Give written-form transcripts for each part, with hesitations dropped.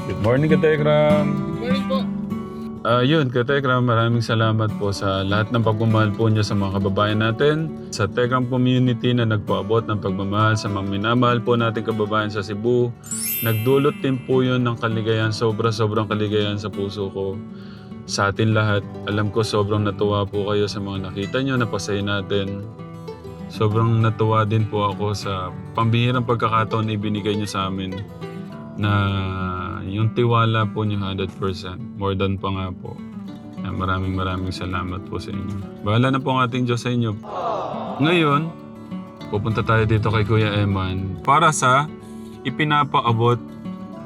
Good morning, Katekram. Good morning po. Yun, Katekram, maraming salamat po sa lahat ng pagmamahal po niyo sa mga kababayan natin. Sa Tekram community na nagpaabot ng pagmamahal sa mga minamahal po natin kababayan sa Cebu. Nagdulot din po yun ng kaligayahan, sobrang kaligayahan sa puso ko. Sa atin lahat, alam ko sobrang natuwa po kayo sa mga nakita nyo, napasaya natin. Sobrang natuwa din po ako sa pambihirang pagkakataon na ibinigay nyo sa amin na yung tiwala po nyo 100%, more than pa nga po. Maraming salamat po sa inyo. Bahala na po ang ating Diyos sa inyo. Ngayon, pupunta tayo dito kay Kuya Eman para sa ipinapaabot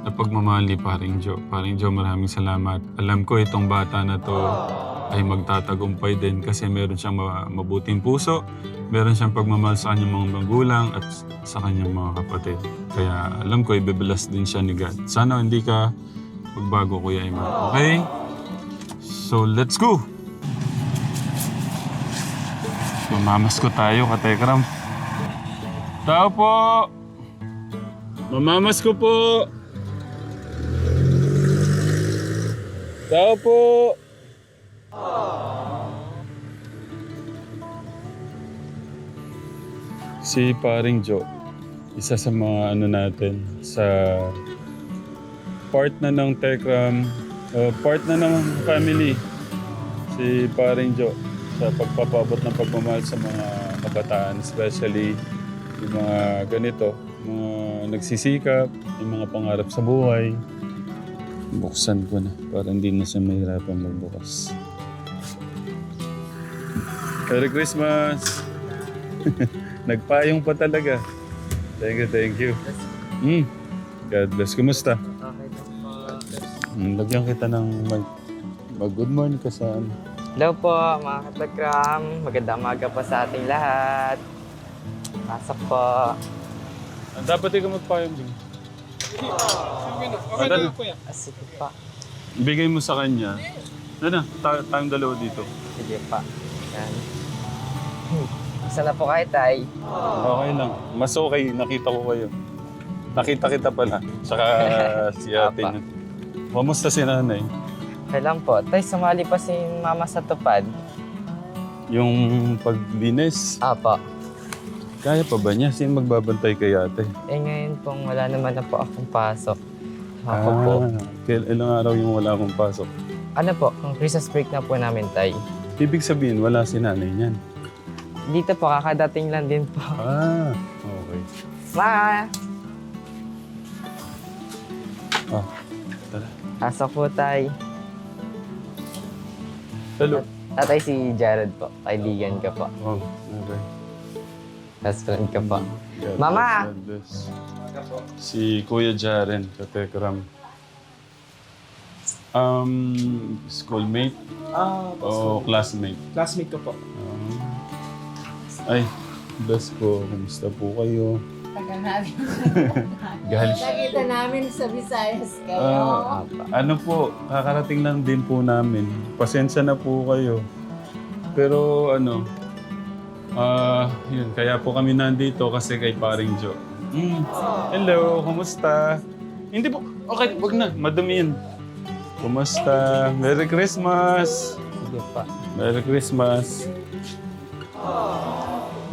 na pagmamahal ni Paring Joe. Paring Joe, maraming salamat. Alam ko itong bata na to ay magtatagumpay din kasi meron siyang mabuting puso, meron siyang pagmamahal sa kanyang mga magulang at sa kanyang mga kapatid. Kaya alam ko, ibibilas din siya ni God. Sana hindi ka magbago, Kuya Eman. Okay? So, let's go! Mamamas ko tayo, Katekram. Tao po! Mamamas ko po! Tao po! Si Paring Joe, isa sa mga ano natin, sa part na ng Tekram, part na ng family, si Paring Joe, sa pagpapabot ng pagmamahal sa mga kabataan, especially yung mga ganito, mga nagsisikap, yung mga pangarap sa buhay. Buksan ko na para hindi na siya mahirapan magbukas. Merry Christmas! Nagpayong pa talaga. Thank you. God bless. Kumusta? Okay na po. Lagyan kita ng mag-good morning ka sa ano. Hello po mga Katekram. Magandang umaga po sa ating lahat. Pasok po. Dapat ikaw magpayong din. Okay na po yan. Sige pa. Bigay mo sa kanya. Tayong dalawa dito. Sige pa. Yan. Saan na po kayo, Tay? Okay lang. Mas okay. Nakita ko kayo. Nakita kita pala. Tsaka si ate niya. Kamusta si nanay? Okay lang po. Tay, sumali pa si Mama sa tupad. Yung paglinis, Apo. kaya pa ba niya? Sino magbabantay kay ate? Ngayon pong wala naman na po akong pasok. Ako po. Ilang araw yung wala akong pasok. Ano po, kung Christmas break na po namin, Tay. Ibig sabihin, wala si nanay niyan. Dito po, kakadating lang din po. Okay. Ma! Tara. Pasok po, Tay. Hello. Tatay si Jared po. Kaibigan ka po. Okay. Best friend ka po. God Mama! bless, God bless. Si Kuya Jaren, Katekram. Schoolmate o classmate? Classmate ko po. Ay, bless po. Kumusta po kayo? Tagal namin. Galing. Nakita namin sa Visayas kayo. Ano po, kakarating lang din po namin. Pasensya na po kayo. Pero ano, yun, kaya po kami nandito kasi kay Paring Joe. Hello, kumusta? Hindi po, okay, wag na, madumi yun. Kumusta? Merry Christmas! Sige pa. Merry Christmas!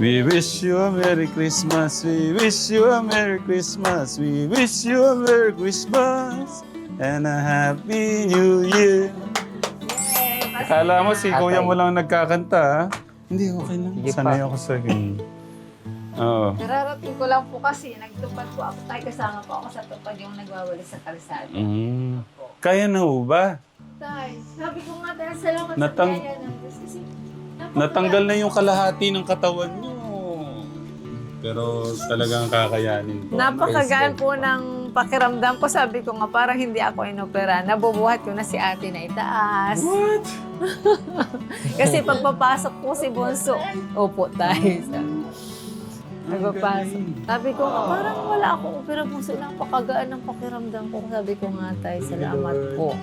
We wish you a Merry Christmas. We wish you a Merry Christmas. We wish you a Merry Christmas and a Happy New Year. Akala mo si kuya mo lang nagkakanta, ha? Hindi, okay lang. Sige Sanay pa. ako sa ganyan. Oo. Kararating ko lang po kasi nagtupad po ako. Tayo kasama po ako sa tupad yung nagwawali sa kalsada. Kaya na ho ba? Tay, sabi ko nga tayo salamat Natang- sa kaya ng Diyos kasi Natanggal na yung kalahati ng katawan nyo. Pero talagang kakayanin po. napakagaan po ng pakiramdam ko. Sabi ko nga parang hindi ako inopera. Nabubuhat ko na si ate na itaas. What? Kasi pagpapasok po si Bonso, opo tayo. Nagpapasok. Sabi ko nga, parang wala akong opera po sa napakagaan ng pakiramdam ko. Sabi ko nga tayo, salamat po.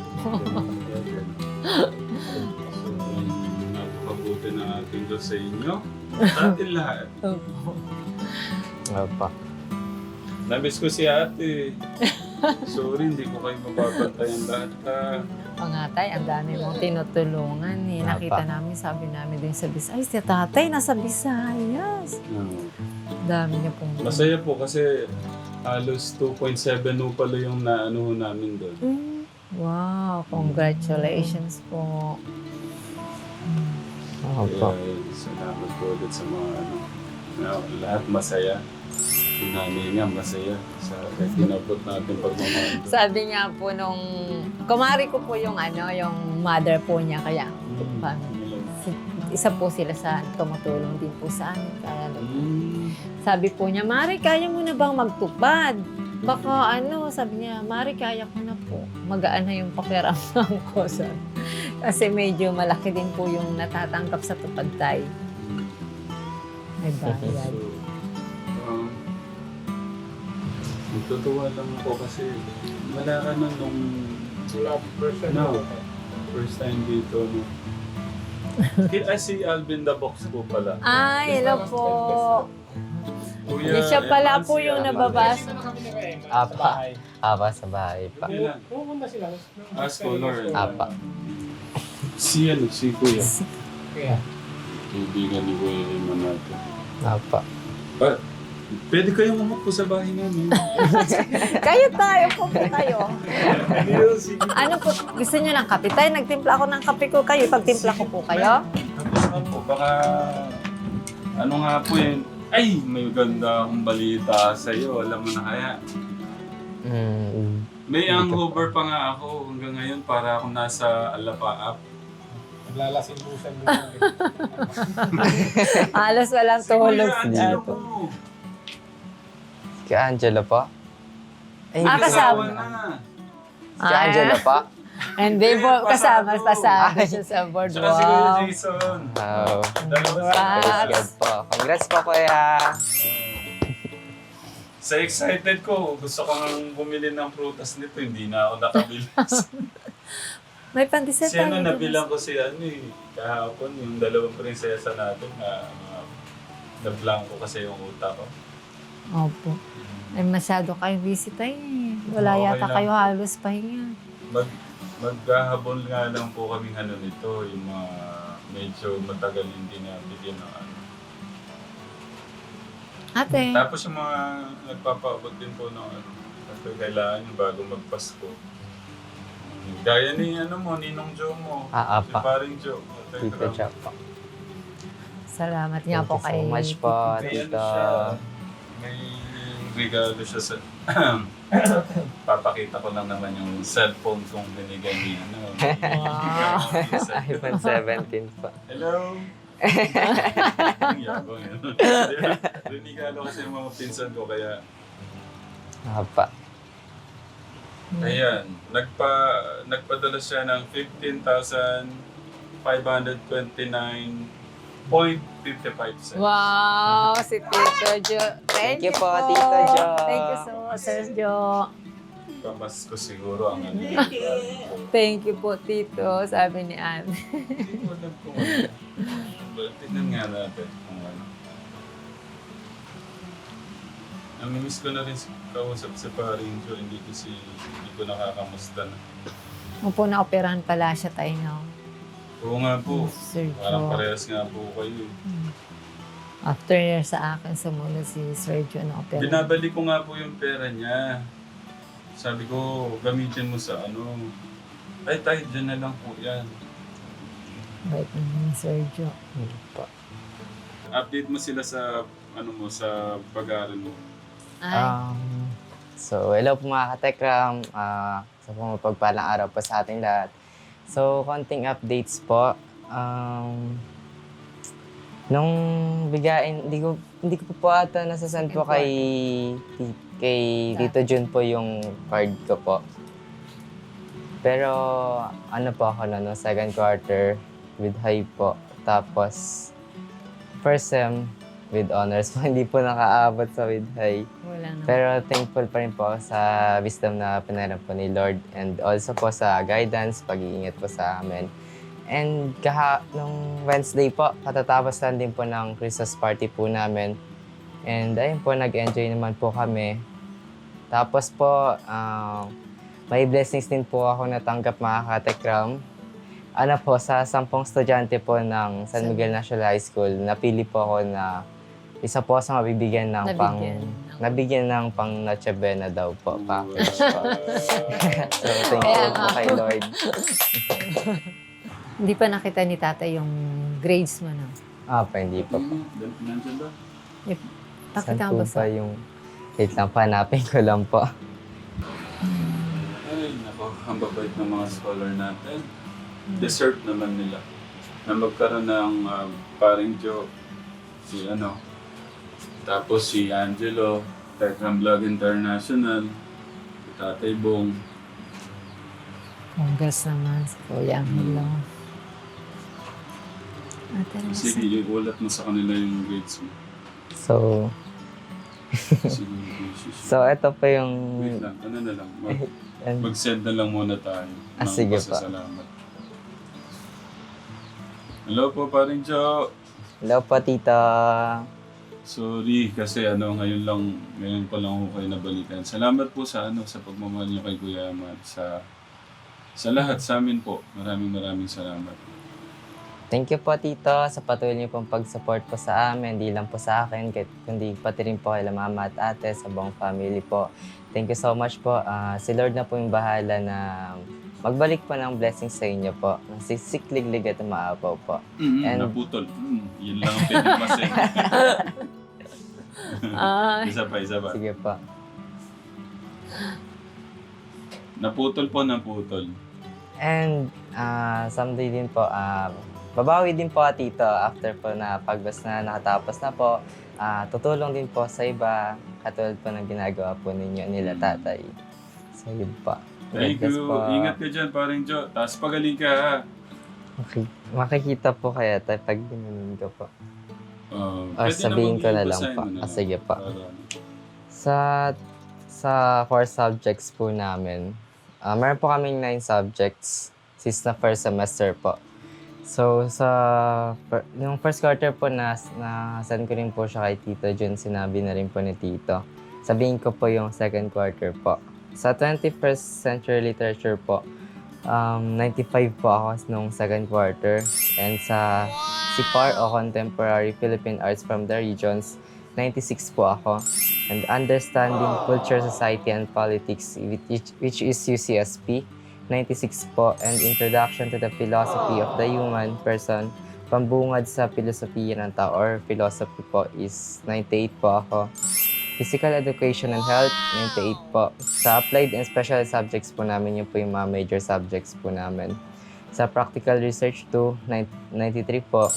Napakabuti ng ating Diyos sa inyo. Sa atin lahat. Opo. Namiss ko si ate. Sorry, hindi ko kayo mababantayan lahat ka. O nga tay, ang dami mong tinutulungan eh. Apa. Nakita namin, sabi namin din sa Visayas. Ay, si tatay nasa Visayas. Ang dami niya pong... Masaya po kasi halos 2.7 no pala yung naano namin doon. Wow, congratulations po. Opo. Kaya salamat po ulit sa mga lahat masaya. Yung nanay nga masaya sa tinapot natin pagmamahal. Sabi niya po nung... Kumari ko po yung yung mother po niya. Kaya isa po sila sa tumutulong din po sa amin. Kaya sabi po niya, Mari, kaya mo na bang magtupad? Baka sabi niya, Mari, kaya ko na po. Magaan na yung pakiramdam ko. Kasi medyo malaki din po yung natatanggap sa tupad tayo. May bayad. Natutuwa lang ako kasi wala ka na nung first time dito. No? Si Alvin the Box po pala. Ay, hello po. Kuya, Siya pala po si yung Alvin. nababasa. Apa sa bahay pa. Kailan? Scholar. Apa. Si Kuya. Kaya, Kaibigan ni Kuya Raymond natin. Apa. Pwede kayong umupo sa bahay namin. Kayo tayo po kayo. Sige. Ano po, gusto niyo ng kape? Tayo, nagtimpla ako ng kape ko kayo. Pagtimpla ko po kayo. Tapos nga po, baka ano nga po yun. Ay, may ganda akong balita sa'yo. Alam mo na kaya. May hangover pa nga ako hanggang ngayon para akong nasa Alapaap. naglalasing-busan doon. Halos walang Si Kuya tulog Angelo dito. po. Kay Angela pa? Ay, Ah, kasama. na. Kay Angela pa? Hindi po, kasama pa sa siya sa board. Tsaka si Kuya Wow. Jason. Wow. Dalawa Wow. sila. Good po. Congrats po, kuya. Sa excited ko, gusto ko nang bumili ng prutas nito, hindi na ako nakabili. May pandesal Siya tayo. na nabilang ko si kahapon, yung dalawang prinsesa natin na blanco kasi yung utak ko. Opo. Ay, masyado kayo busy tayo eh. Wala Okay yata lang. kayo halos pahinga. Maghahabol nga lang po kaming nito, yung mga medyo matagal hindi na bigyan ng Ate, Tapos yung mga nagpapaabot din po ng kasi kailangan yung bago magpasko. Gaya ni Ninong Joe mo. Si Apa. paring Joe. Tito Chap po. salamat nga Thank po you kay... so much po, May tito. may regalo siya sa... Papakita ko lang naman yung cellphone kong binigay ni Wow. iPhone 17 po. Hello! Ang yabang yun. Regalo kasi yung mga pinsan ko kaya... Apa. Ayan, nagpadala siya ng 15,529.55 cents. Wow, si Tito Jo. Thank you po, Tito Jo. Thank you so much, Sir Jo. Pamas ko siguro ang ano. Thank you po, Tito, sabi ni Anne. Hindi ko alam kung ano. But tignan nga natin kung ano. Namimiss ko na rin kausap si paring Joe, hindi ko nakakamusta na. Opo, na-operahan pala siya tayo no. Oo nga po, Sir parang Jo. parehas nga po kayo. After year sa akin, sumunod si Sir Jo na operahan. Binabalik ko nga po yung pera niya. Sabi ko, gamitin mo sa ano. Ay, tayo dyan na lang po yan. Bait naman ni Sir Jo. Po. Update mo sila sa sa pag-aaral mo. Ay, So, hello po mga katekram. Sa pagpalang araw po sa ating lahat. So, konting updates po. Nung bigain, hindi ko po ata nasasend po kay Tito Jun po yung card ko po. Pero ano po ako no, second quarter with high po. Tapos first sem with honors po. Hindi po nakaabot sa with high. wala na. Pero thankful pa rin po ako sa wisdom na pinairam po ni Lord and also po sa guidance, pag-iingat po sa amin. And nung Wednesday po, katatapos lang din po ng Christmas party po namin. And ayun po, nag-enjoy naman po kami. Tapos po, may blessings din po ako natanggap mga katekram. Ano po, sa 10 estudyante po ng San Miguel National High School, napili po ako na isa po sa mabibigyan ng nabigyan ng pang Noche Buena daw po, package po. So, thank you Kaya po nga kay po. Lord. Hindi pa nakita ni tatay yung grades mo, no? Hindi pa po. Nandiyan ba? Pakita Saan mo po ba sa... pa yung... Wait lang, hanapin ko lang po. Ay, nako, ang babait ng mga scholar natin. Deserve naman nila na magkaroon ng paring Joe, si tapos si Angelo, Tekram Vlog International, si Tatay Bong. Congrats naman sa Kuya Angelo. Ate Rosa. Sige, iulat mo sa kanila yung grades mo. So, Sige, ito po yung... wait lang, ano na lang, and- mag-send na lang muna tayo. ng sige pa. pasasalamat. Hello po, paring Joe. Hello po, tita. Sorry kasi ngayon pa lang ako kayo nabalikan. Salamat po sa sa pagmamahal niyo kay Kuya Amat, sa lahat sa amin po. Maraming salamat. Thank you po, tito, sa patuloy niyo pong pag-support po sa amin. Hindi lang po sa akin, kundi pati rin po kay mama at ate, sa buong family po. Thank you so much po. Si Lord na po yung bahala na magbalik po ng blessings sa inyo po. Sikliglig at umaapaw po. And- Naputol. Yun lang ang pwede masay. Ay, Isa pa. Sige po. Naputol. And someday din po, babawi din po, tito, after po na pagbas na nakatapos na po. Tutulong din po sa iba, katulad po ng ginagawa po ninyo nila tatay. So yun po. Thank God bless you. po. Ingat ka dyan, paring Joe. Taas pagaling ka, ha? Makikita po kaya tayo pag ginanin ko po. Or Pwede sabihin ko na lang basahin po. mo na lang. Sige po. Para- Sa core subjects po namin, meron po kaming 9 subjects since na first semester po. So, yung first quarter po na-send ko rin po siya kay Tito Jun, sinabi na rin po ni Tito. Sabihin ko po yung second quarter po. Sa 21st century literature po, 95 po ako nung second quarter. And sa CPAR o Contemporary Philippine Arts from the Regions, 96 po ako. And Understanding Culture, Society, and Politics, which is UCSP, 96 po. And Introduction to the Philosophy of the Human Person, pambungad sa filosofiya ng tao or philosophy po is 98 po ako. Physical Education and Health, 98 po. Sa Applied and Special Subjects po namin, yun po yung mga major subjects po namin. Sa Practical Research 2, 93 po.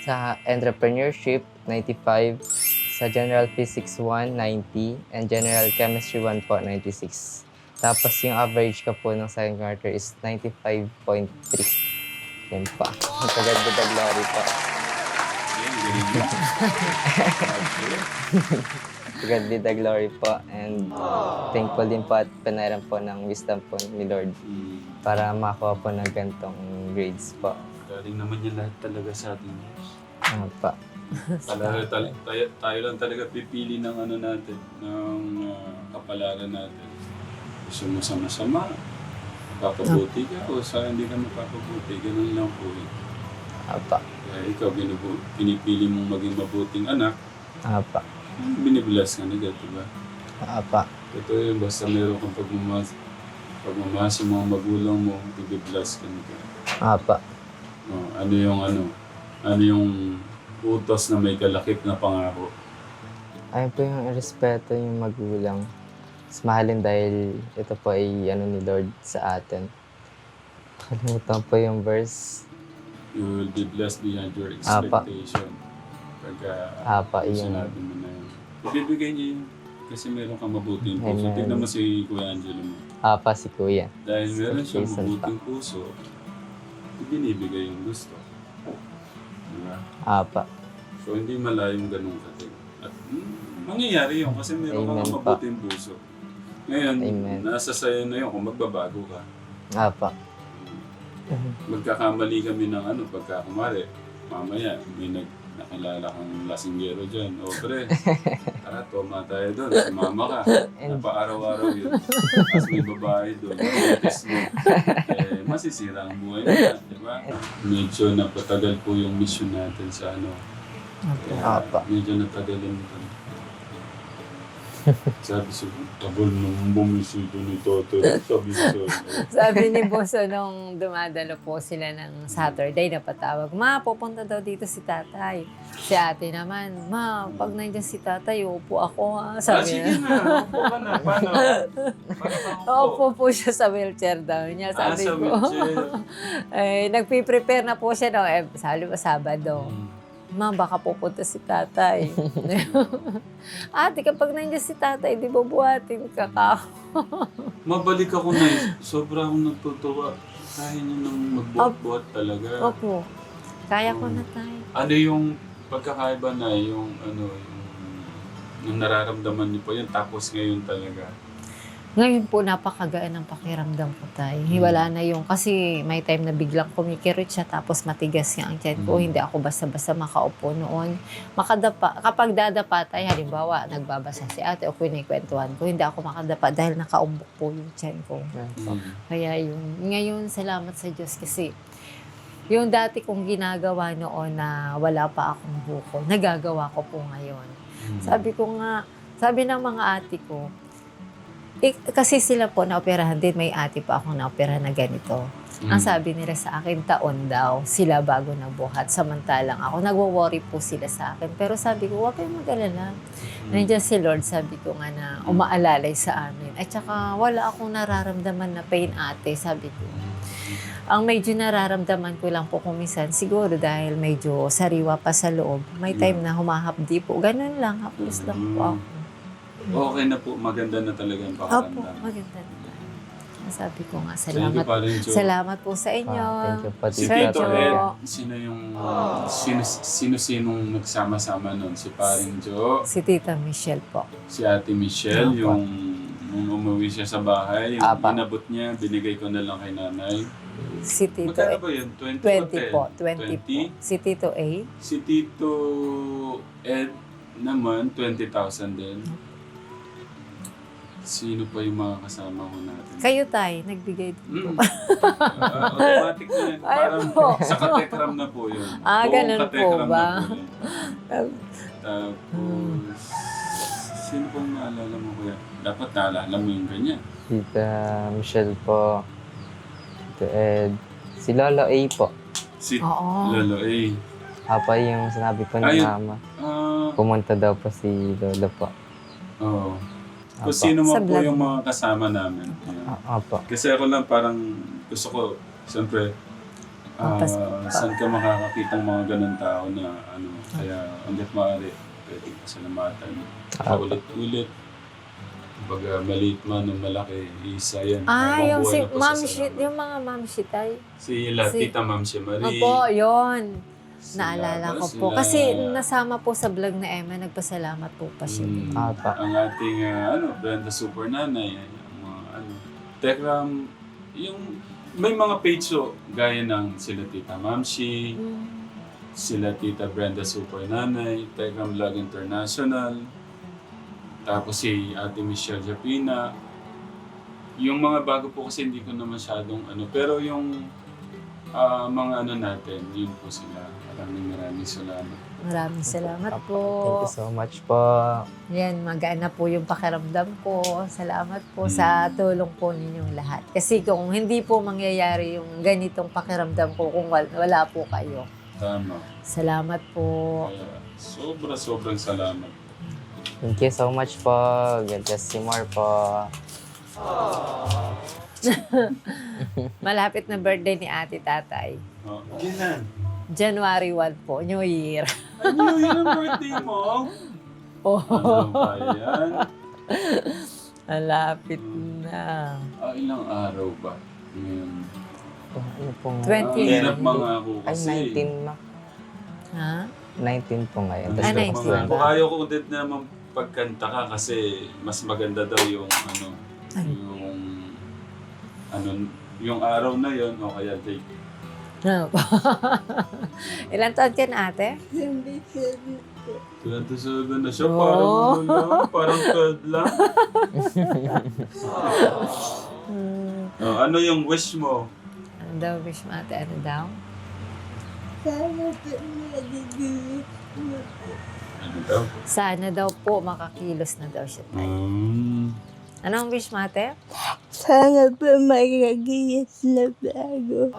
Sa Entrepreneurship, 95. Sa General Physics 1, 90. And General Chemistry 1 po, 96. Tapos yung average ko po ng second quarter is 95.3. Yan pa. Kagad-gagad glory po. God be the glory po, and thankful din po at panaran po ng wisdom po ni Lord para makakuha po ng gantong grades po. Galing naman yung lahat talaga sa atin. Pa. Tayo lang talaga pipili ng natin, ng kapalaran natin. Gusto mo sa masama, papabuti ka o sa hindi ka mapapabuti, ganun lang po eh. Pa. Kaya ikaw, pinipili mong maging mabuting anak, Pa. binibless ka na dyan, diba? Pa. Ito yun, basta meron kang pagmamahal sa mga magulang mo, bibibless ka na dyan. Pa. Ano yung utos na may kalakip na pangako? Ayun po yung respeto yung magulang. Mas mahalin dahil ito po ay ni Lord sa atin. Kalimutan po yung verse. You will be blessed beyond your expectation. Pagka yun. sinabi mo na yun. Ibibigay niya yun. Kasi meron kang mabuting puso. Amen. Tignan mo si Kuya Angelo mo. Pa si Kuya. Dahil meron siyang Jason mabuting puso, binibigay yung gusto. Diba? Pa. So hindi malayong ganun kating. At mangyayari yun kasi meron kang Amen pa. mabuting puso. Ngayon, Amen. nasa sayo na yun kung magbabago ka. Pa. Magkakamali kami ng pagkakamali. Mamaya, may nakilala kang lasinggero dyan. O pre, tara, toma tayo doon. Sumama ka. Napaaraw-araw yun. Tapos may babae doon. Test mo. Masisira ang buhay mo na, di ba? Medyo napatagal po yung mission natin sa ano. Apa. Medyo natagalin ito. Sabi siya, tabol nung bumisito ni Toto. Sabi siya. Sabi ni Boso nung dumadalo po sila ng Saturday, napatawag, Ma, pupunta daw dito si tatay. Si ate naman, Ma, pag nandiyan si tatay, upo ako ha. Sabi Sige niya. na, upo ka na. Paano? Upo po siya sa wheelchair daw niya. Sabi sa ko. wheelchair. Nagpiprepare na po siya no, Sabado. Ma, baka pupunta si tatay. Ate, kapag nandiyan si tatay, di ba buhatin ka ka? Mabalik ako na sobra akong natutuwa. Kaya niyo nang magbuhat-buhat talaga. Opo. Kaya ko na tayo. Ano yung pagkakaiba na yung nararamdaman niyo po yun tapos ngayon talaga? Ngayon po, napakagaan ng pakiramdam ko tayo. Wala na yung, kasi may time na biglang kumikirot siya tapos matigas nga ang tiyan ko. Hindi ako basta-basta makaupo noon. Kapag dadapa tayo, halimbawa, nagbabasa si ate o kinikwentuhan ko, hindi ako makadapa dahil nakaumbok po yung tiyan ko. Kaya yun, ngayon, salamat sa Diyos kasi yung dati kong ginagawa noon na wala pa akong buko, nagagawa ko po ngayon. Sabi ko nga, sabi ng mga ate ko, kasi sila po naoperahan din, may ate pa akong naoperahan na ganito. Ang sabi nila sa akin, taon daw sila bago nabuhat. Samantalang ako, nagwo-worry po sila sa akin. Pero sabi ko, huwag kayong mag-alala. Nandiyan si Lord, sabi ko nga na umaalalay sa amin. At saka wala akong nararamdaman na pain ate, sabi ko. Ang medyo nararamdaman ko lang po kumisan, siguro dahil medyo sariwa pa sa loob. May time na humahapdi po. Ganun lang, haplos lang po ako. Okay na po, maganda na talaga yung Opo, pakiramdam. maganda na. Sabi ko nga, Thank you salamat. pa rin, Jo. Salamat po sa inyo. Thank you po, Si Sir Tito Jo. Ed, sino yung, sino-sinong nagsama-sama nun? Si Paring Jo, Si Tita Michelle po. si Ate Michelle, Apa. yung nung umuwi siya sa bahay, yung Apa. inabot niya, binigay ko na lang kay nanay. Si Tito Magkano Ed. ba yun? 20 20 po. 20 po. Si Tito A. Si Tito Ed naman, 20,000 din. Sino pa yung mga kasama ko natin? Kayo tay, nagbigay din po. Automatic na yun. Ay, Parang po. sa katekram na po yun. Ah, Buong ganun po katekram ba? na po yun. Tapos, sino pong naalala mo kuya? Dapat naalala mo yung ganyan. Tita Michelle po. Tito Ed. Si Lolo A po. Si Oo. Lolo A. Apa yung sinabi po Ayun. ni Mama. Ah, Pumunta daw po si Lolo po. oo. Kung Apa. sino Sa man po vlog yung mo. mga kasama namin. Ayan. Apa. Kasi ako lang parang gusto ko, siyempre, saan ka makakakita ng mga ganun tao na ano, kaya hanggat maaari, pwede ka salamatan. Paulit-ulit. Baga maliit man o malaki, isa yan. Ah, Habang yung buhay si na Ma'am pasasalamat. Shit, yung mga Ma'am Shit ay. Tita Ma'am si Marie. Opo, yun. sila Naalala ba, ko po. sila- Kasi nasama po sa vlog na Emma, nagpasalamat po pa siya. Apa. Ang ating Brenda Super Nanay, ang mga Tekram, yung may mga page so, gaya ng sila Tita Mamshi, sila Tita Brenda Super Nanay, Tekram Vlog International, tapos si Ate Michelle Japina. Yung mga bago po kasi hindi ko na masyadong pero yung mga natin, yun po sila. Maraming salamat. Maraming salamat Apa. po. Thank you so much po. Yan, magaan na po yung pakiramdam ko. Salamat po sa tulong po ninyong lahat. Kasi kung hindi po mangyayari yung ganitong pakiramdam ko kung wala po kayo. Tama. Salamat po. Kaya sobrang salamat. Thank you so much po. God bless you more po. Malapit na birthday ni ate tatay. Ginan. January 1 po, New Year. Ano yun ang birthday mo? Oh, Ano ba yan? malapit na. Ilang araw ba? Ngayon. Ano pong... 20. Ang hirap mga ako Ay, kasi. 19 na. Ha? 19 po ngayon. Ang Tapos hirap 19 mga ba? ako. Ayaw ko din naman pagkanta ka kasi mas maganda daw yung Ay. yung araw na yon o kaya date. Ilan taon ka na, ate? 27 na siya, Oh. parang ano lang, parang third lang. Oh, ano yung wish mo? Ano daw wish mo, ate? Ano daw? Ano daw? Sana daw po makakilos na daw siya tayo. Ano ang wish mo, ate? Sana pa magagayas na bago.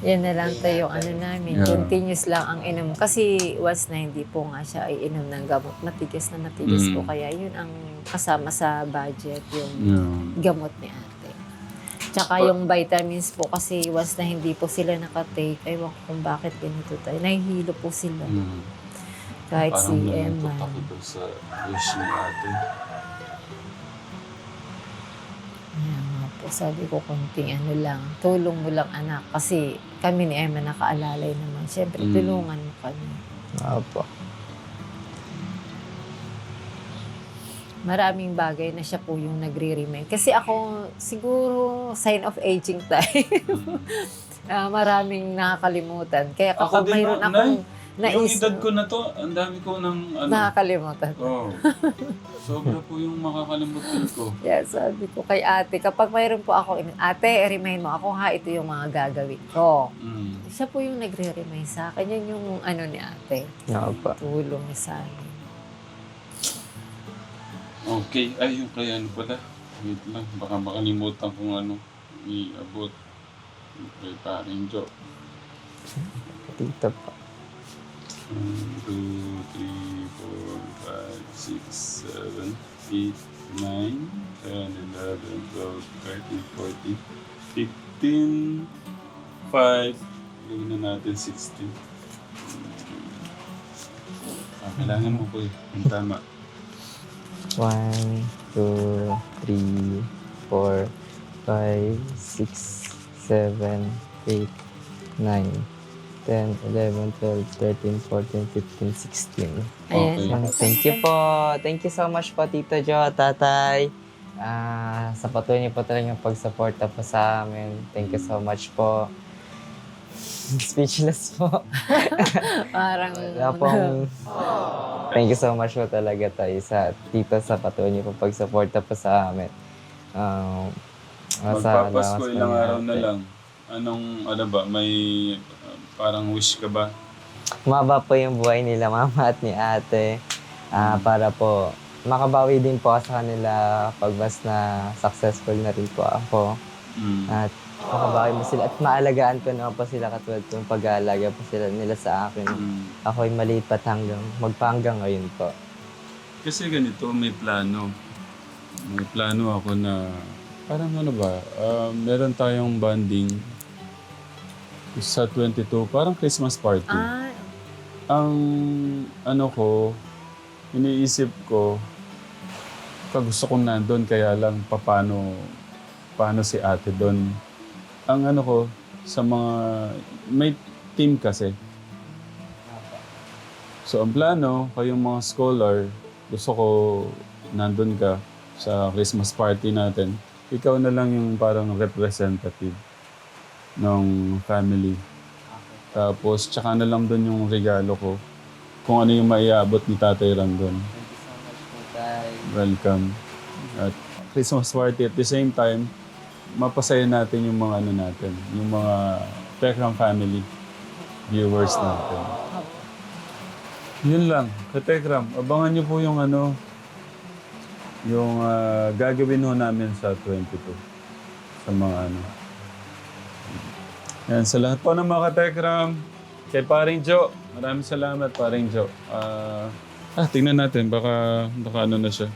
Yan na lang tayo yung ano namin. Yeah. Continuous lang ang inom. Kasi once na hindi po nga siya ay inom ng gamot, matigas na matigas po. Kaya yun ang kasama sa budget, yung Yeah. gamot ni ate. Tsaka yung vitamins po kasi once na hindi po sila nakatake, ewan ko kung bakit ganito tayo. Nahihilo po sila. Kahit si Emma. Parang ako sa wish ni ate. Ayan nga po, sabi ko konting ano lang, tulong mo lang anak. Kasi kami ni Emma nakaalalay naman. Siyempre, tulungan mo kami. Opo. Maraming bagay na siya po yung nagre-remind. Kasi ako, siguro, sign of aging tayo. Maraming nakakalimutan. Kaya Ako kapag din, mayroon Nay. akong Yung edad ko na to, ang dami ko ng ano. nakakalimutan. Oh. Sobra po yung makakalimutan ko. Yeah, sabi ko kay ate, kapag mayroon po ako, ate, remind mo ako ha, ito yung mga gagawin ko. Siya po yung nagre-remind sa akin. Yun yung ano ni ate. Opo. Tulong niya sa amin. Okay, ay yung kaya ano pala. Wait lang, baka makalimutan kung ano iabot. Kay paring Jo. Tito po. 1, 2, 3, 4, 5, 6, 7, 8, 9, 10, 11, 12, 13, 14, 15, 5, gawin na natin 16. Kailangan mo po yung tama. 1, 2, 3, 4, 5, 6, 7, 8, 9, 10, 11, 12, 13, 14, 15, 16. Ayan. Okay. Thank you po. Thank you so much po, Tito Jo, Tatay. Sa patuloy niyo po talagang pagsuporta po sa amin. Thank you so much po. Speechless po. Parang, Wala pong... Thank you so much po talaga tayo sa Tito sa patuloy niyo po pagsuporta po sa amin. Magpapasko, ilang araw na lang. Anong, ano ba, may parang wish ka ba? Umaba po yung buhay nila, mama at ni ate. Para po makabawi din po ako sa kanila pag mas na successful na rin po ako. At makabawi mo sila at maalagaan ko naman po sila katulad kung pag-aalaga po sila nila sa akin. Ako'y maliit pa magpahanggang ngayon po. Kasi ganito, may plano. May plano ako na, parang ano ba, meron tayong bonding sa 22, parang Christmas party. Ang ano ko, iniisip ko, pag gusto kong nandun, kaya lang paano si ate doon. Ang ano ko, sa mga, may team kasi. So ang plano, kayong mga scholar, gusto ko nandun ka sa Christmas party natin. Ikaw na lang yung parang representative ng family. Tapos, tsaka na lang doon yung regalo ko. Kung ano yung maiabot ni Tatay Ram doon. Thank you so much po, Tay. Welcome. At Christmas party at the same time, mapasaya natin yung mga ano natin, yung mga Tekram family viewers natin. Yun lang. Katekram, abangan nyo po yung ano, yung gagawin ho namin sa 22. Sa mga ano. Yan, sa lahat po ng mga katekram, kay Paring Jo, maraming salamat Paring Jo. Tingnan natin, baka ano na siya.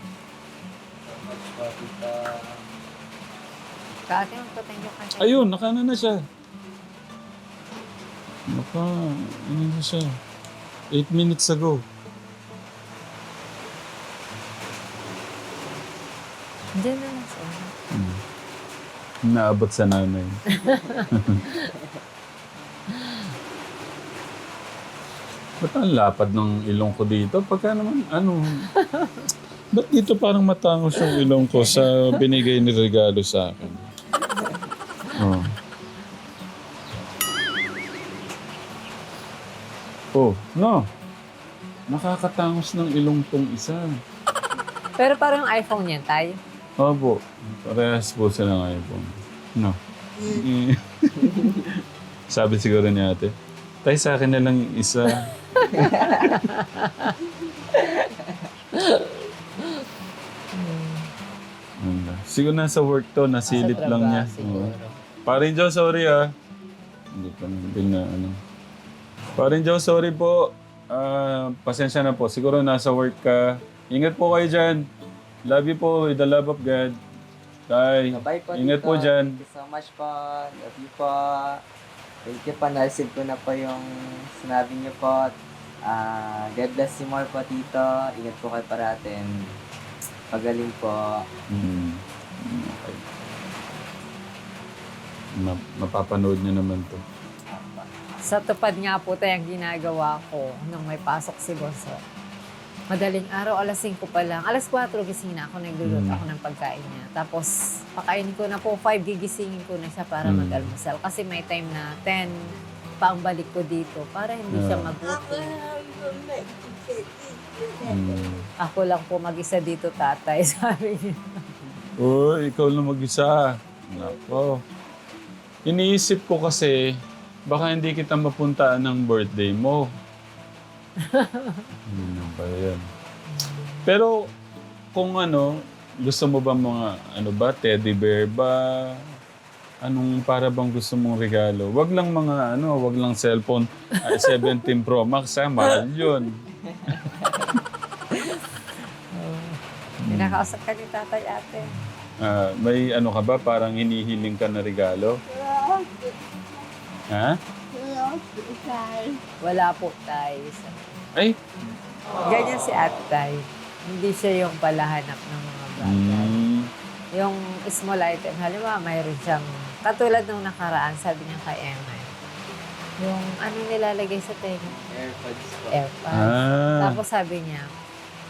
Kati, magpatay nyo kayo. Ayun, nakano na siya. Ano na siya? 8 minutes ago. Diyan na lang siya. Naabot sa nanay. Ba't ang lapad ng ilong ko dito? Pagka naman, ano, Ba't dito parang matangos yung ilong ko sa binigay ni regalo sa akin? Oh. Oh, no. Nakakatangos ng ilong tong isa. Pero parang iPhone yan, tay. Opo. Parehas po sila ng iPhone. No. Sabi siguro ni ate, tay sa akin na lang yung isa. Siguro nasa work to, nasilip Sa lang niya. trabaho siguro. Parin Joe, sorry ah. Hindi pa natin na ano. Parin Joe, sorry po. Pasensya na po. Siguro nasa work ka. Ingat po kayo dyan. Love you po with the love of God. Bye. Bye po, Ingat Tito. po dyan. Thank you so much po. Love you po. Thank you po. Na-receive ko na po yung sinabi niyo po. God bless you more po, Tito. Ingat po kayo parati. And pagaling po. Okay. Mapapanood niyo naman to. Sa tupad nga po tayo ang ginagawa ko nung may pasok si Bonso. Madaling araw, alas 5 pa lang. Alas 4 gising na ako, nagluluto ako ng pagkain niya. Tapos, pakainin ko na po, 5 gigisingin ko na siya para mag-almusal. Kasi may time na 10 pa ang balik ko dito para hindi siya magutom. Ako lang po mag-isa dito, tatay, sabi niya. Oh, ikaw lang mag-isa. Nako. Iniisip ko kasi, baka hindi kita mapuntaan ng birthday mo. Ano ba yan? Pero, kung ano, gusto mo ba mga, ano ba, teddy bear ba? Anong para bang gusto mong regalo? Wag lang mga, ano, wag lang cellphone. 17 Pro Max, ha? Mahal yun. Pinakausap ka ni tatay ate. May ano ka ba? Parang hinihiling ka na regalo? Ha? Wala po, tay. Ay! Ganyan si ate, tay. Hindi siya yung palahanap ng mga bagay. Yung small item, halimbawa, mayroon siyang, katulad nung nakaraan, sabi niya kay Emma, yung ano nilalagay sa tenga? AirPods po. AirPods. Ah. Tapos sabi niya,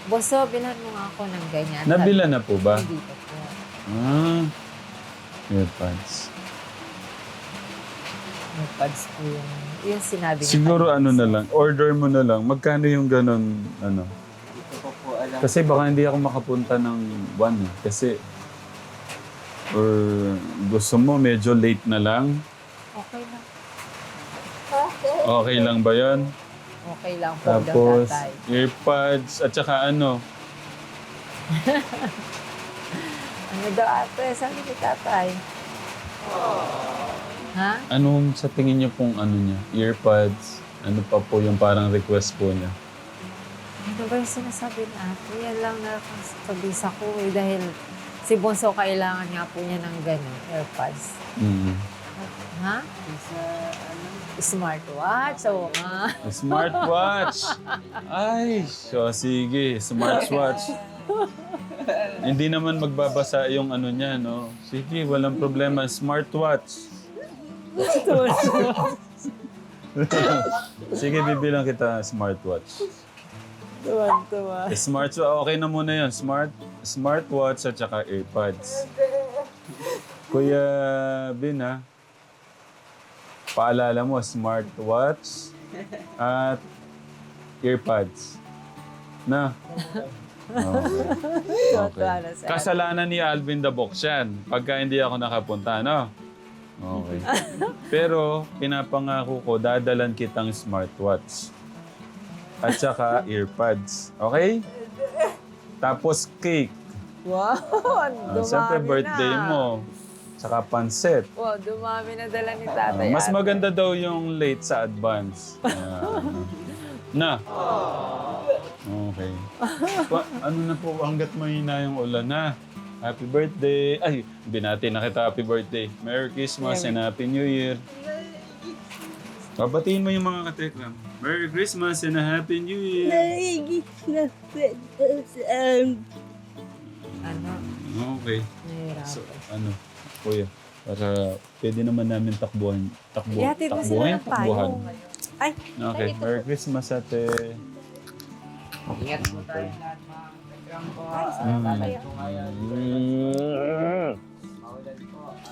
Boso, bilhan mo nga ako ng ganyan. Nabila na po ba? Hindi pa po. Earpads. AirPods po yung sinabi niya. Siguro kanina. ano na lang, order mo na lang. Magkano yung ganun, ano? Ito po po alam. Kasi baka hindi ako makapunta ng one eh. Kasi, or gusto mo medyo late na lang. Okay lang. Okay lang ba yan? Okay lang po Tapos, daw tatay. earpads, at saka ano? Ano daw ate? Sabi ni tatay. Ha? Anong sa tingin niyo pong ano niya? Earpads? Ano pa po yung parang request po niya? Ano ba yung sinasabi ni ate? Yan lang na kabisa ko eh. Dahil si Bonso kailangan nga po niya ng gano'n, AirPods. Ha? Smartwatch? Oo nga. Smartwatch! Ay! So, sige. Smartwatch. Hindi naman magbabasa yung ano niya, no? Sige, walang problema. Smartwatch. Sige, bibilang kita smartwatch. Tuwan-tuwa. Smartwatch, okay na muna yun. Smartwatch at saka AirPods. Kuya Bin, ha? Paalala mo, smartwatch at earpods. Na? Okay. Tuwan-tuwa na si ate. Kasalanan ni Alvin the Box yan. Pagka hindi ako nakapunta, no? Okay. Pero, pinapangako ko, dadalan kitang smartwatch. At saka earpods. Okay? Tapos cake. Wow! Dumami Siyempre, birthday na. mo. Saka pansit. Wow, dumami na dala ni tatay. Mas ate. maganda daw yung late sa advance. Na. Okay. Ano na po, hanggat mahina yung ulan na. Happy birthday. Ay, binati na kita happy birthday. Merry Christmas and Happy New Year. Babatiin mo yung mga katekram. Merry Christmas and a Happy New Year. Naigit na Ano? Okay. Nahihirapan. So, ano, kuya, para pwede naman namin takbuhan. Ihatid mo sila ng takbuhan. payong. Ay, Okay, Merry Christmas ate. Ingat po tayo lahat mga lang po.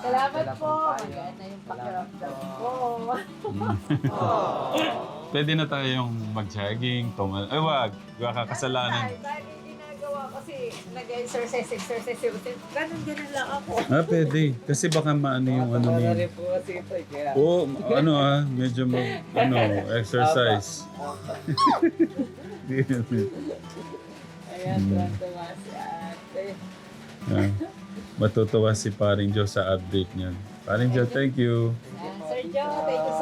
Salamat po. Magaan na yung pakiramdam ko. Pwede na tayong mag-jogging, ay wag, kakasalanan. Bali ginagawa kasi nag-exercise. Ganun lang ako. Pwede. Kasi baka maano yung ano Wala niya. rin po kasi ito. Kaya Oo, medyo exercise. ayan, tuwa si ate. Matutuwa si Paring Joe sa update niyan. Paring Joe, thank you. Sir Joe, thank you